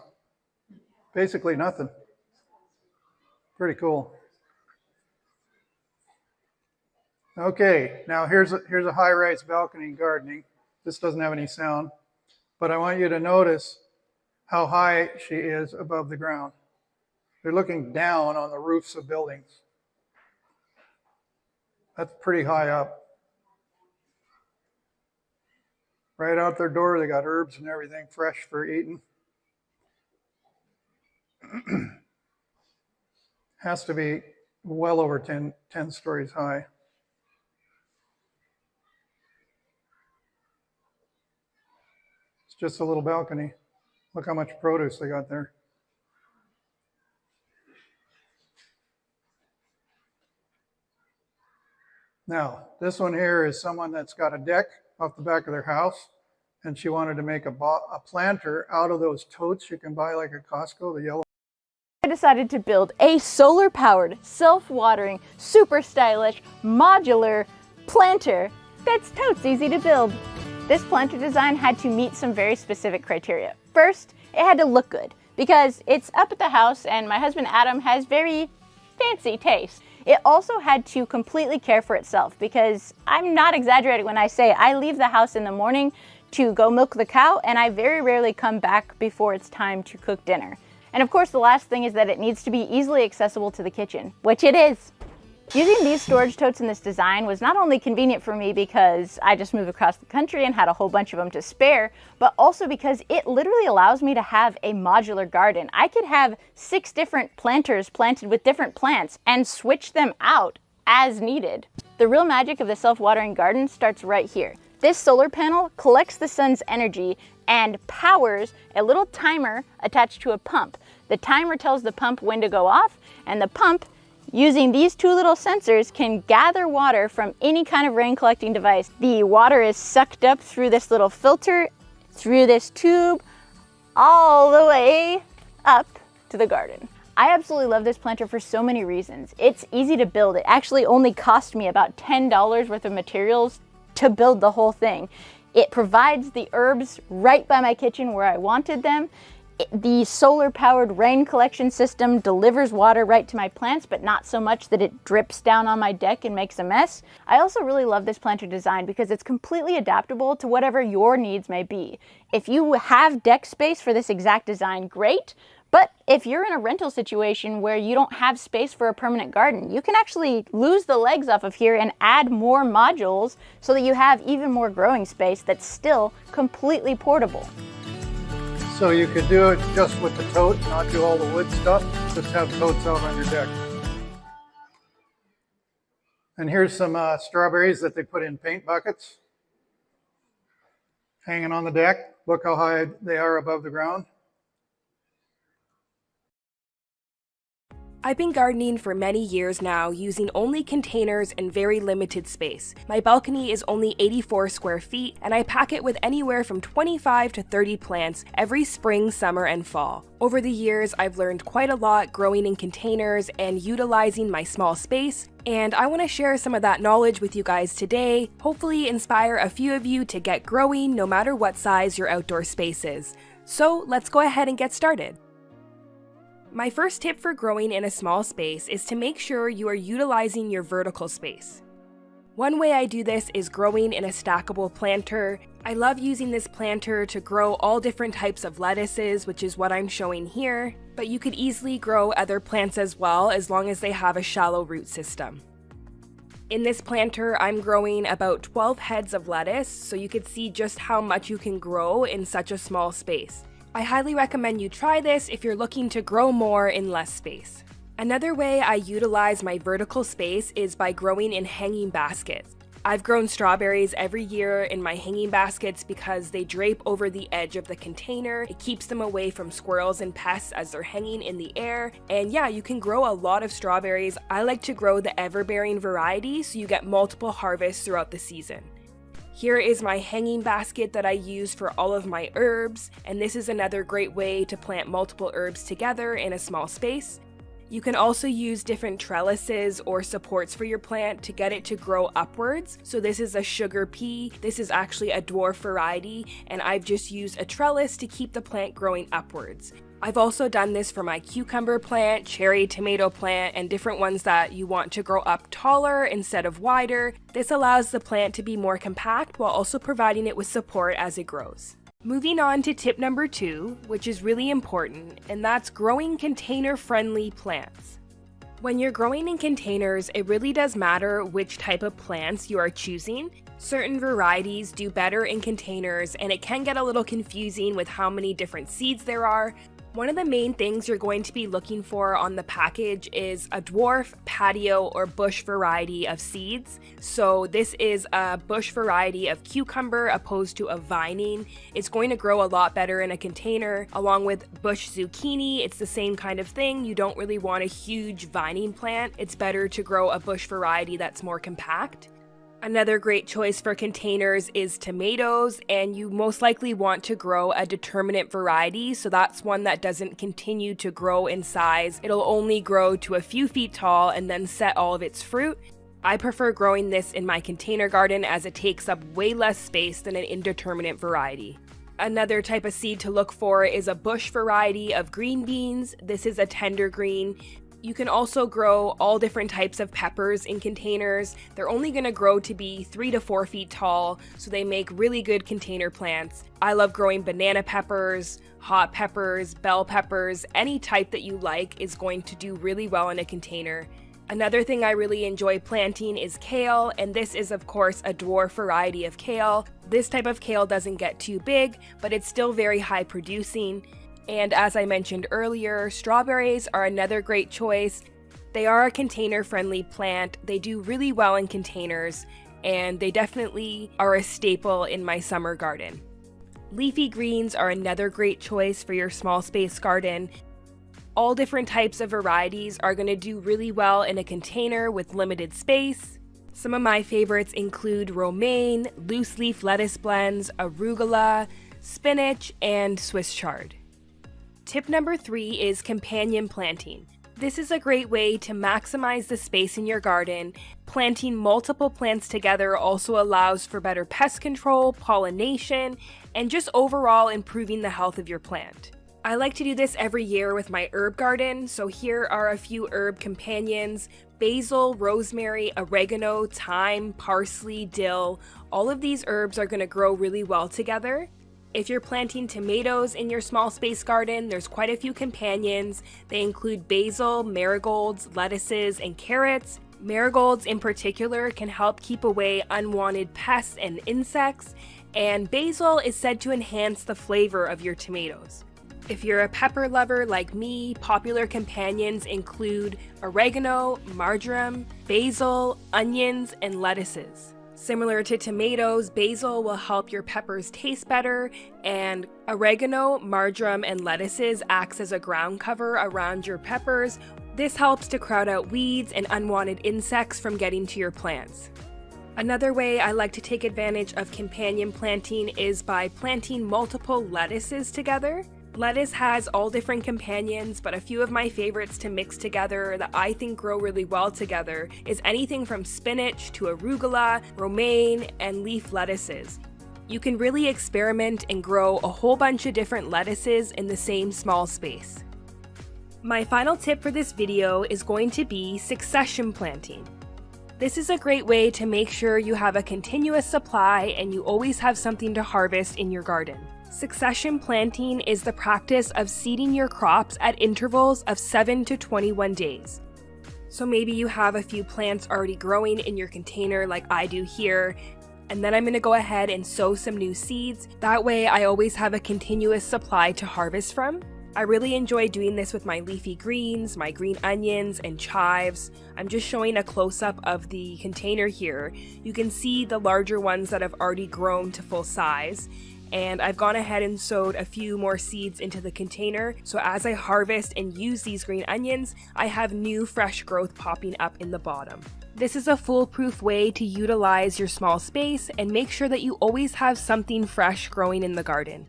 Basically nothing. Pretty cool. Okay, now here's a high-rise balcony gardening. This doesn't have any sound, but I want you to notice how high she is above the ground. They're looking down on the roofs of buildings. That's pretty high up. Right out their door, they got herbs and everything fresh for eating. Has to be well over 10 stories high. It's just a little balcony. Look how much produce they got there. Now, this one here is someone that's got a deck off the back of their house, and she wanted to make a planter out of those totes you can buy like at Costco, the yellow. I decided to build a solar-powered, self-watering, super stylish, modular planter that's totes easy to build. This planter design had to meet some very specific criteria. First, it had to look good because it's up at the house and my husband Adam has very fancy taste. It also had to completely care for itself because I'm not exaggerating when I say I leave the house in the morning to go milk the cow and I very rarely come back before it's time to cook dinner. And of course the last thing is that it needs to be easily accessible to the kitchen, which it is. Using these storage totes in this design was not only convenient for me because I just moved across the country and had a whole bunch of them to spare, but also because it literally allows me to have a modular garden. I could have 6 different planters planted with different plants and switch them out as needed. The real magic of the self-watering garden starts right here. This solar panel collects the sun's energy and powers a little timer attached to a pump. The timer tells the pump when to go off, and the pump, using these 2 little sensors, can gather water from any kind of rain collecting device. The water is sucked up through this little filter, through this tube, all the way up to the garden. I absolutely love this planter for so many reasons. It's easy to build. It actually only cost me about $10 worth of materials to build the whole thing. It provides the herbs right by my kitchen where I wanted them. The solar-powered rain collection system delivers water right to my plants, but not so much that it drips down on my deck and makes a mess. I also really love this planter design because it's completely adaptable to whatever your needs may be. If you have deck space for this exact design, great. But if you're in a rental situation where you don't have space for a permanent garden, you can actually lose the legs off of here and add more modules so that you have even more growing space that's still completely portable. So you could do it just with the tote, not do all the wood stuff, just have totes out on your deck. And here's some strawberries that they put in paint buckets, hanging on the deck. Look how high they are above the ground. I've been gardening for many years now using only containers and very limited space. My balcony is only 84 square feet and I pack it with anywhere from 25 to 30 plants every spring, summer, and fall. Over the years, I've learned quite a lot growing in containers and utilizing my small space, and I want to share some of that knowledge with you guys today, hopefully inspire a few of you to get growing no matter what size your outdoor space is. So let's go ahead and get started. My first tip for growing in a small space is to make sure you are utilizing your vertical space. One way I do this is growing in a stackable planter. I love using this planter to grow all different types of lettuces, which is what I'm showing here, but you could easily grow other plants as well as long as they have a shallow root system. In this planter, I'm growing about 12 heads of lettuce, so you could see just how much you can grow in such a small space. I highly recommend you try this if you're looking to grow more in less space. Another way I utilize my vertical space is by growing in hanging baskets. I've grown strawberries every year in my hanging baskets because they drape over the edge of the container. It keeps them away from squirrels and pests as they're hanging in the air. And yeah, you can grow a lot of strawberries. I like to grow the everbearing variety so you get multiple harvests throughout the season. Here is my hanging basket that I use for all of my herbs, and this is another great way to plant multiple herbs together in a small space. You can also use different trellises or supports for your plant to get it to grow upwards. So this is a sugar pea, this is actually a dwarf variety, and I've just used a trellis to keep the plant growing upwards. I've also done this for my cucumber plant, cherry tomato plant, and different ones that you want to grow up taller instead of wider. This allows the plant to be more compact while also providing it with support as it grows. Moving on to tip number 2, which is really important, and that's growing container-friendly plants. When you're growing in containers, it really does matter which type of plants you are choosing. Certain varieties do better in containers, and it can get a little confusing with how many different seeds there are. One of the main things you're going to be looking for on the package is a dwarf, patio, or bush variety of seeds. So this is a bush variety of cucumber opposed to a vining. It's going to grow a lot better in a container. Along with bush zucchini, it's the same kind of thing. You don't really want a huge vining plant. It's better to grow a bush variety that's more compact. Another great choice for containers is tomatoes, and you most likely want to grow a determinate variety, so that's one that doesn't continue to grow in size. It'll only grow to a few feet tall and then set all of its fruit. I prefer growing this in my container garden as it takes up way less space than an indeterminate variety. Another type of seed to look for is a bush variety of green beans. This is a tender green. You can also grow all different types of peppers in containers. They're only going to grow to be 3 to 4 feet tall, so they make really good container plants. I love growing banana peppers, hot peppers, bell peppers. Any type that you like is going to do really well in a container. Another thing I really enjoy planting is kale, and this is of course a dwarf variety of kale. This type of kale doesn't get too big, but it's still very high producing. And as I mentioned earlier, strawberries are another great choice. They are a container-friendly plant. They do really well in containers, and they definitely are a staple in my summer garden. Leafy greens are another great choice for your small space garden. All different types of varieties are going to do really well in a container with limited space. Some of my favorites include romaine, loose leaf lettuce blends, arugula, spinach, and Swiss chard. Tip number 3 is companion planting. This is a great way to maximize the space in your garden. Planting multiple plants together also allows for better pest control, pollination, and just overall improving the health of your plant. I like to do this every year with my herb garden, so here are a few herb companions: basil, rosemary, oregano, thyme, parsley, dill. All of these herbs are going to grow really well together. If you're planting tomatoes in your small space garden, there's quite a few companions. They include basil, marigolds, lettuces, and carrots. Marigolds in particular can help keep away unwanted pests and insects, and basil is said to enhance the flavor of your tomatoes. If you're a pepper lover like me, popular companions include oregano, marjoram, basil, onions, and lettuces. Similar to tomatoes, basil will help your peppers taste better, and oregano, marjoram, and lettuces acts as a ground cover around your peppers. This helps to crowd out weeds and unwanted insects from getting to your plants. Another way I like to take advantage of companion planting is by planting multiple lettuces together. Lettuce has all different companions, but a few of my favorites to mix together that I think grow really well together is anything from spinach to arugula, romaine, and leaf lettuces. You can really experiment and grow a whole bunch of different lettuces in the same small space. My final tip for this video is going to be succession planting. This is a great way to make sure you have a continuous supply and you always have something to harvest in your garden. Succession planting is the practice of seeding your crops at intervals of 7 to 21 days. So maybe you have a few plants already growing in your container like I do here, and then I'm going to go ahead and sow some new seeds. That way I always have a continuous supply to harvest from. I really enjoy doing this with my leafy greens, my green onions, and chives. I'm just showing a close-up of the container here. You can see the larger ones that have already grown to full size. And I've gone ahead and sowed a few more seeds into the container, so as I harvest and use these green onions, I have new fresh growth popping up in the bottom. This is a foolproof way to utilize your small space and make sure that you always have something fresh growing in the garden.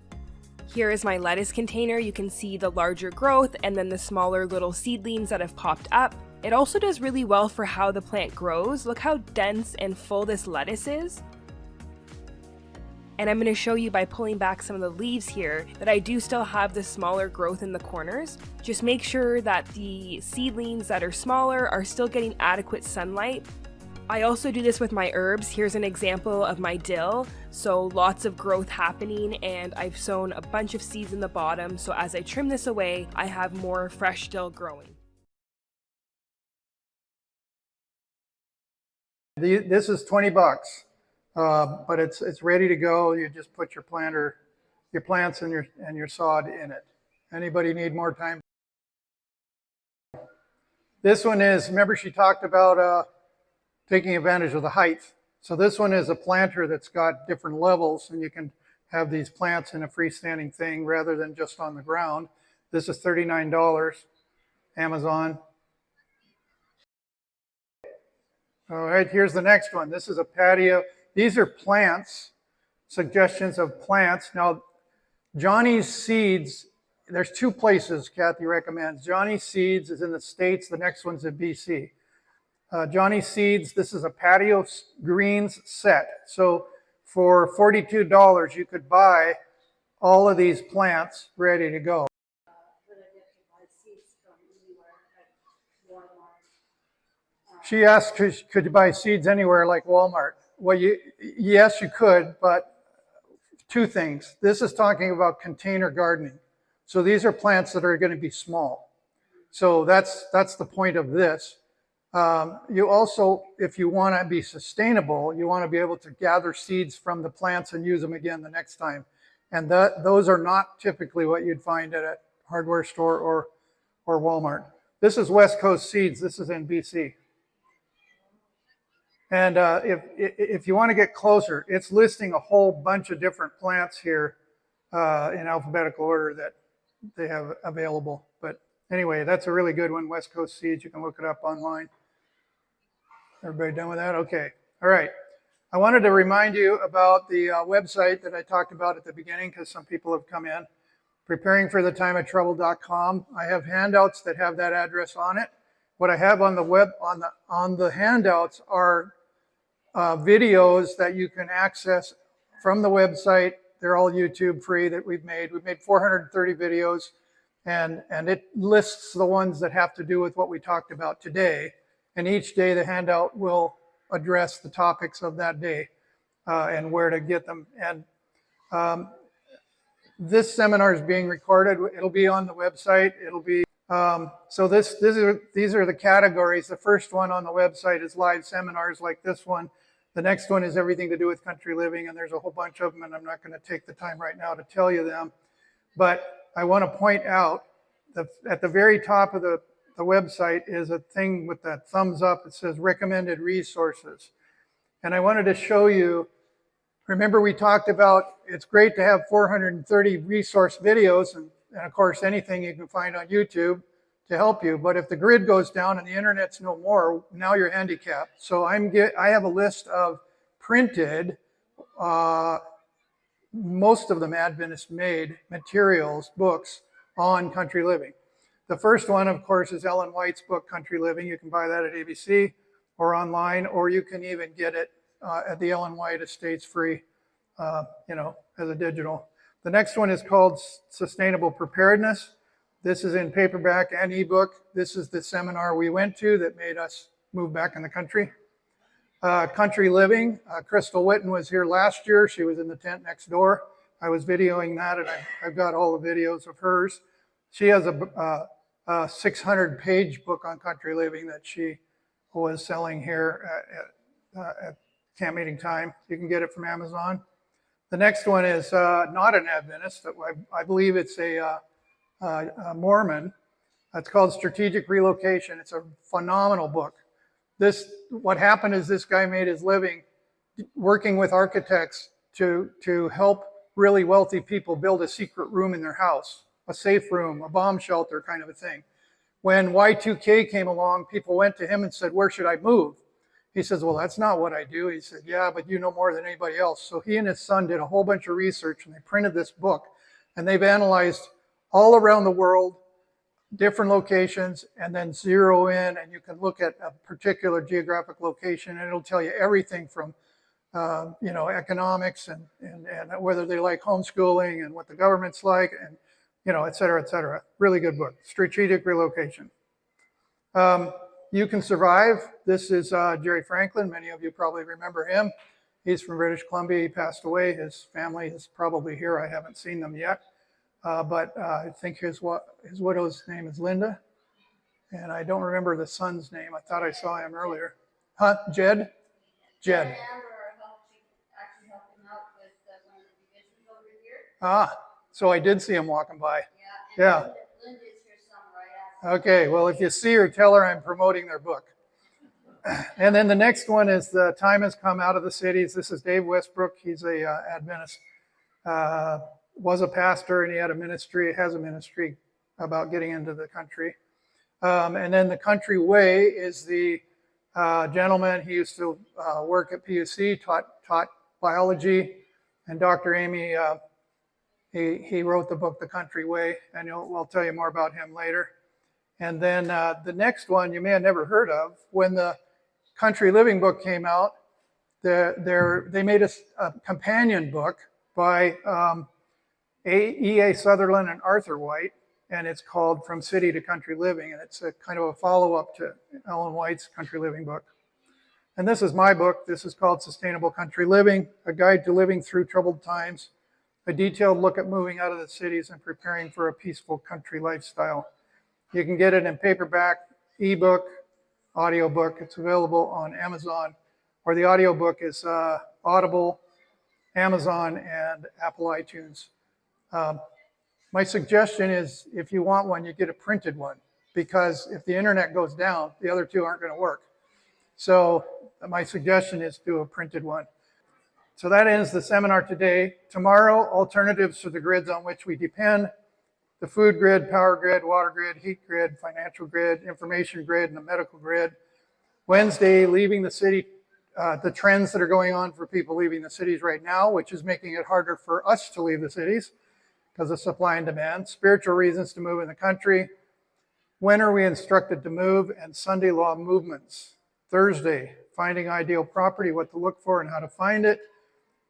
Here is my lettuce container. You can see the larger growth and then the smaller little seedlings that have popped up. It also does really well for how the plant grows. Look how dense and full this lettuce is. And I'm going to show you by pulling back some of the leaves here that I do still have the smaller growth in the corners. Just make sure that the seedlings that are smaller are still getting adequate sunlight. I also do this with my herbs. Here's an example of my dill. So lots of growth happening, and I've sown a bunch of seeds in the bottom. So as I trim this away, I have more fresh dill growing. This is $20. But it's ready to go. You just put your plants and your sod in it. Anybody need more time? This one is, remember she talked about taking advantage of the height. So this one is a planter that's got different levels, and you can have these plants in a freestanding thing rather than just on the ground. This is $39, Amazon. All right, here's the next one. This is a patio. These are plants, suggestions of plants. Now, Johnny's Seeds, there's 2 places Kathy recommends. Johnny's Seeds is in the States. The next one's in BC. Johnny's Seeds, this is a patio greens set. So for $42, you could buy all of these plants ready to go. She asked, could you buy seeds anywhere like Walmart? Well, yes, you could, but 2 things. This is talking about container gardening. So these are plants that are going to be small. So that's the point of this. You also, if you want to be sustainable, you want to be able to gather seeds from the plants and use them again the next time. And those are not typically what you'd find at a hardware store or Walmart. This is West Coast Seeds. This is in BC. And if you want to get closer, it's listing a whole bunch of different plants here in alphabetical order that they have available. But anyway, that's a really good one, West Coast Seeds. You can look it up online. Everybody done with that? Okay. All right. I wanted to remind you about the website that I talked about at the beginning because some people have come in. Preparingforthetimeoftrouble.com. I have handouts that have that address on it. What I have on the web on the handouts are videos that you can access from the website. They're all YouTube free that we've made. We've made 430 videos, and it lists the ones that have to do with what we talked about today. And each day the handout will address the topics of that day and where to get them. And this seminar is being recorded. It'll be on the website. It'll be so these are the categories. The first one on the website is live seminars like this one. The next one is everything to do with country living, and there's a whole bunch of them, and I'm not going to take the time right now to tell you them. But I want to point out that at the very top of the website is a thing with that thumbs up. It says recommended resources. And I wanted to show you, remember we talked about it's great to have 430 resource videos and of course anything you can find on YouTube to help you. But if the grid goes down and the internet's no more, now you're handicapped. So I have a list of printed, most of them Adventist made materials, books on country living. The first one, of course, is Ellen White's book, Country Living. You can buy that at ABC or online, or you can even get it at the Ellen White Estates free, as a digital. The next one is called Sustainable Preparedness. This is in paperback and ebook. This is the seminar we went to that made us move back in the country. Country Living. Crystal Witten was here last year. She was in the tent next door. I was videoing that, and I've got all the videos of hers. She has a 600-page book on country living that she was selling here at camp meeting time. You can get it from Amazon. The next one is not an Adventist. I believe it's a Mormon. It's called Strategic Relocation. It's a phenomenal book. What happened is this guy made his living working with architects to help really wealthy people build a secret room in their house. A safe room, a bomb shelter kind of a thing. When Y2K came along, people went to him and said, where should I move? He says, well, that's not what I do. He said, yeah, but you know more than anybody else. So he and his son did a whole bunch of research, and they printed this book. And they've analyzed all around the world, different locations, and then zero in, and you can look at a particular geographic location, and it'll tell you everything from economics and whether they like homeschooling and what the government's like, and et cetera, et cetera. Really good book, Strategic Relocation. You Can Survive. This is Jerry Franklin. Many of you probably remember him. He's from British Columbia. He passed away. His family is probably here. I haven't seen them yet. But I think his widow's name is Linda. And I don't remember the son's name. I thought I saw him earlier. Huh? Jed? Jed. So I did see him walking by. Yeah. Okay, well, if you see her, tell her I'm promoting their book. And then the next one is The Time Has Come Out of the Cities. This is Dave Westbrook. He's a Adventist. Was a pastor, and he had a ministry, has a ministry about getting into the country. And then The Country Way is the gentleman. He used to work at PUC, taught biology, and Dr. Amy, he wrote the book The Country Way, and we'll tell you more about him later. And then the next one you may have never heard of. When the Country Living book came out, they made a companion book by E.A. Sutherland and Arthur White, and it's called From City to Country Living, and it's a kind of a follow-up to Ellen White's Country Living book. And this is my book. This is called Sustainable Country Living, A Guide to Living Through Troubled Times, a detailed look at moving out of the cities and preparing for a peaceful country lifestyle. You can get it in paperback, ebook, audiobook. It's available on Amazon, or the audiobook is Audible, Amazon, and Apple iTunes. My suggestion is if you want one, you get a printed one, because if the internet goes down, the other two aren't going to work. So my suggestion is do a printed one. So that ends the seminar today. Tomorrow, alternatives to the grids on which we depend: the food grid, power grid, water grid, heat grid, financial grid, information grid, and the medical grid. Wednesday, leaving the city, the trends that are going on for people leaving the cities right now, which is making it harder for us to leave the cities because of supply and demand. Spiritual reasons to move in the country. When are we instructed to move? And Sunday law movements. Thursday, finding ideal property, what to look for and how to find it.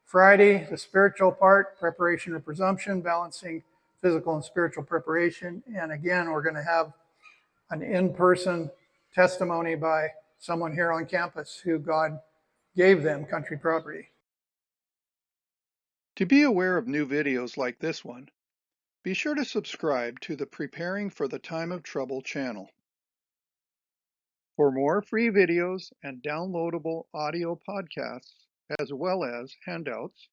Friday, the spiritual part, preparation and presumption, balancing physical and spiritual preparation. And again, we're going to have an in-person testimony by someone here on campus who God gave them country property. To be aware of new videos like this one, be sure to subscribe to the Preparing for the Time of Trouble channel. For more free videos and downloadable audio podcasts, as well as handouts,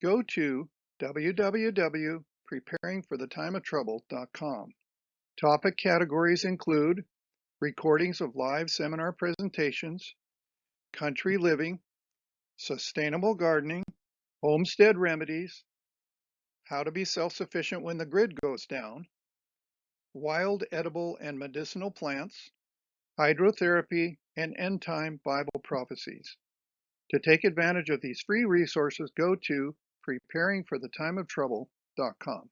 go to www.preparingforthetimeoftrouble.com. Topic categories include recordings of live seminar presentations, country living, sustainable gardening, homestead remedies, how to be self-sufficient when the grid goes down, wild edible and medicinal plants, hydrotherapy, and end-time Bible prophecies. To take advantage of these free resources, go to preparingforthetimeoftrouble.com.